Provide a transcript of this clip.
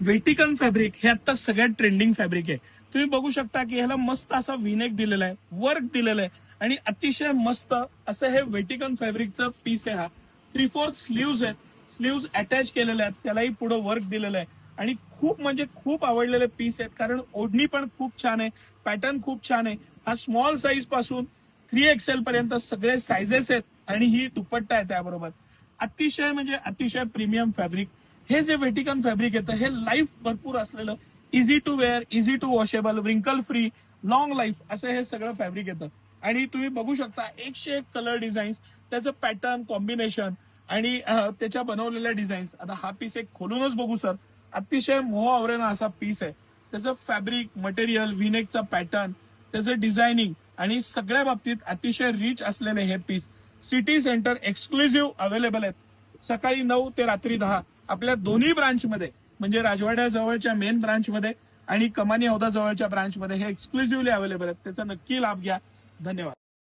Vatican fabric हे आता सगळ्यात ट्रेंडिंग फॅब्रिक आहे. तुम्ही बघू शकता की ह्याला मस्त असा विनेक दिलेला आहे, वर्क दिलेलं आहे आणि अतिशय मस्त असं हे वेटिकन फॅब्रिकचं पीस आहे. हा 3/4 स्लीव्ज आहेत, स्लीव्ज अटॅच केलेले आहेत, त्यालाही पुढे वर्क दिलेलं आहे आणि खूप म्हणजे खूप आवडलेले पीस आहेत कारण ओढणी पण खूप छान आहे, पॅटर्न खूप छान आहे. हा स्मॉल साईज पासून 3XL पर्यंत सगळे सायझेस आहेत आणि ही दुपट्टा आहे त्याबरोबर. अतिशय म्हणजे अतिशय प्रीमियम फॅब्रिक. हे जे वेटिकन फॅब्रिक येतं हे लाईफ भरपूर असलेलं, easy to wear, easy to washable, wrinkle free, long life असं हे सगळं फॅब्रिक येतं. आणि तुम्ही बघू शकता 101 कलर डिझाईन्स, त्याचं पॅटर्न कॉम्बिनेशन आणि त्याच्या बनवलेल्या डिझाईन्स. आता हा पीस एक खोलूनच बघू सर. अतिशय मोह आवरेना असा पीस आहे. त्याचं फॅब्रिक, मटेरियल, व्हीनेकचा पॅटर्न, त्याचं डिझायनिंग आणि सगळ्या बाबतीत अतिशय रिच असलेले हे piece city centre exclusive available आहेत. सकाळी 9 ते रात्री 10 आपल्या दोन्ही ब्रांचमध्ये, म्हणजे राजवाड्या जवळच्या मेन ब्रांचमध्ये आणि कमानी हौदा जवळच्या ब्रांचमध्ये हे एक्सक्लुझिव्हली अवेलेबल आहेत. त्याचा नक्की लाभ घ्या. धन्यवाद.